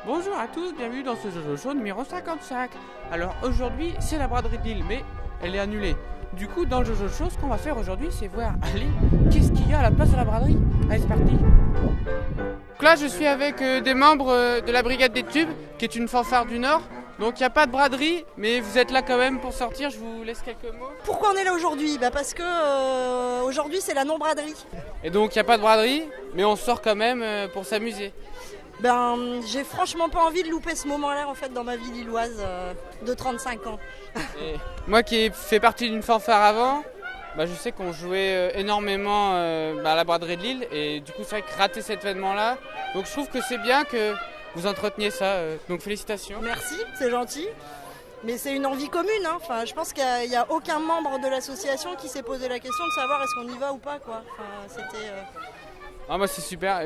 Bonjour à tous, bienvenue dans ce Jojo Show numéro 55. Alors aujourd'hui c'est la braderie de Lille, mais elle est annulée. Du coup dans le Jojo Show, ce qu'on va faire aujourd'hui c'est voir allez, qu'est-ce qu'il y a à la place de la braderie. Allez c'est parti. Donc là je suis avec des membres de la brigade des tubes, qui est une fanfare du Nord. Donc il n'y a pas de braderie, mais vous êtes là quand même pour sortir, je vous laisse quelques mots. Pourquoi on est là aujourd'hui ? Parce que aujourd'hui c'est la non-braderie. Et donc il n'y a pas de braderie, mais on sort quand même pour s'amuser. J'ai franchement pas envie de louper ce moment-là en fait dans ma vie lilloise de 35 ans. Et moi qui ai fait partie d'une fanfare avant, je sais qu'on jouait énormément à la braderie de Lille et du coup c'est vrai que rater cet événement-là, donc je trouve que c'est bien que vous entreteniez ça, donc félicitations. Merci, c'est gentil. Mais c'est une envie commune, hein. Enfin, je pense qu'il n'y a aucun membre de l'association qui s'est posé la question de savoir est-ce qu'on y va ou pas, quoi. Enfin, c'était... Ah bah c'est super,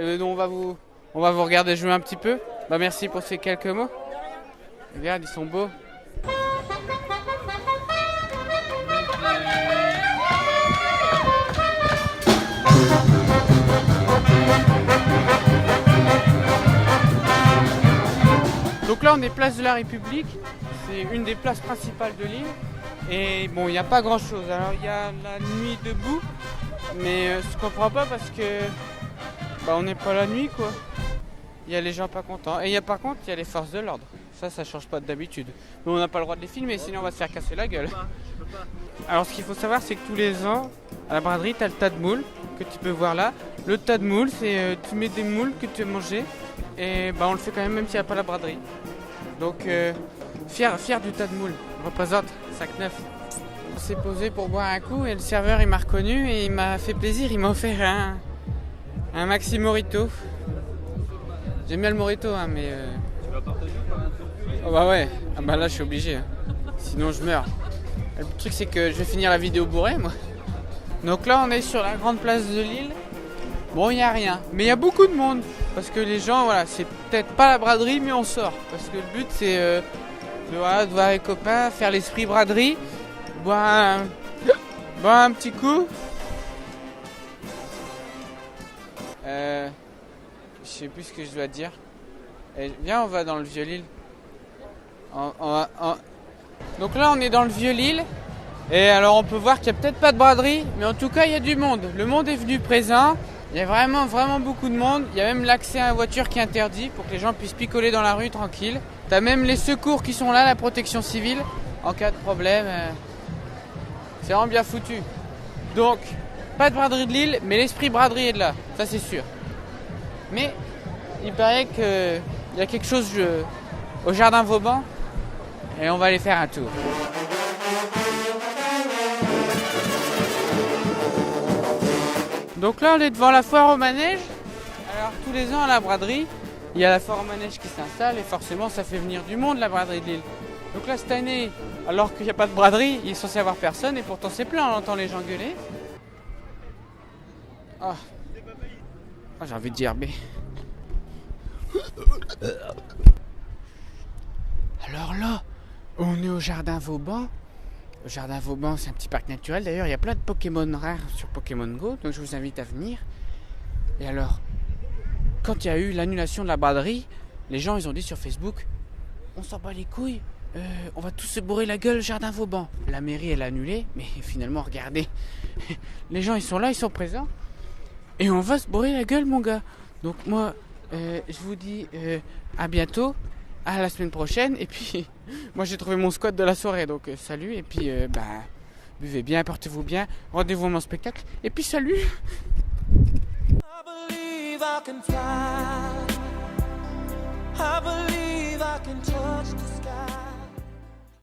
on va vous regarder jouer un petit peu. Merci pour ces quelques mots. Regarde, ils sont beaux. Donc là on est place de la République, c'est une des places principales de Lille. Et bon, il n'y a pas grand chose. Alors il y a la nuit debout, mais je comprends pas parce que on n'est pas la nuit quoi. Il y a les gens pas contents. Et par contre, il y a les forces de l'ordre. Ça change pas d'habitude. Mais on n'a pas le droit de les filmer, sinon on va se faire casser la gueule. Alors ce qu'il faut savoir, c'est que tous les ans, à la braderie, tu as le tas de moules que tu peux voir là. Le tas de moules, c'est tu mets des moules que tu veux manger. Et on le fait quand même s'il n'y a pas la braderie. Donc fier du tas de moules. On représente sac neuf. On s'est posé pour boire un coup et le serveur il m'a reconnu et il m'a fait plaisir. Il m'a offert un maxi morito. J'aime bien le morito, mais... Tu vas partager ou pas? Oh bah ouais, là je suis obligé, hein. Sinon je meurs. Le truc c'est que je vais finir la vidéo bourré moi. Donc là on est sur la grande place de Lille. Bon il n'y a rien, mais il y a beaucoup de monde. Parce que les gens, c'est peut-être pas la braderie mais on sort. Parce que le but c'est de voir les copains, faire l'esprit braderie, boire un petit coup. Je sais plus ce que je dois dire. Viens, on va dans le Vieux-Lille. Donc là, on est dans le Vieux-Lille. Et alors, on peut voir qu'il n'y a peut-être pas de braderie, mais en tout cas, il y a du monde. Le monde est venu présent. Il y a vraiment, vraiment beaucoup de monde. Il y a même l'accès à la voiture qui est interdit pour que les gens puissent picoler dans la rue tranquille. Tu as même les secours qui sont là, la protection civile, en cas de problème. C'est vraiment bien foutu. Donc, pas de braderie de Lille, mais l'esprit braderie est de là. Ça, c'est sûr. Mais il paraît qu'il y a quelque chose au jardin Vauban et on va aller faire un tour. Donc là on est devant la foire au manège. Alors tous les ans à la braderie, il y a la foire au manège qui s'installe et forcément ça fait venir du monde la braderie de Lille. Donc là cette année, alors qu'il n'y a pas de braderie, il est censé y avoir personne et pourtant c'est plein, on entend les gens gueuler. J'ai envie de dire mais... Alors là, on est au jardin Vauban. Le jardin Vauban, c'est un petit parc naturel. D'ailleurs, il y a plein de Pokémon rares sur Pokémon Go, donc je vous invite à venir. Et alors, quand il y a eu l'annulation de la braderie, les gens ils ont dit sur Facebook, on s'en bat les couilles, on va tous se bourrer la gueule au jardin Vauban. La mairie elle a annulé, mais finalement regardez, les gens ils sont là, ils sont présents. Et on va se bourrer la gueule mon gars. Donc moi je vous dis à bientôt, à la semaine prochaine. Et puis moi j'ai trouvé mon squat de la soirée. Donc salut et puis buvez bien, portez-vous bien. Rendez-vous à mon spectacle. Et puis salut. I believe I can fly. I believe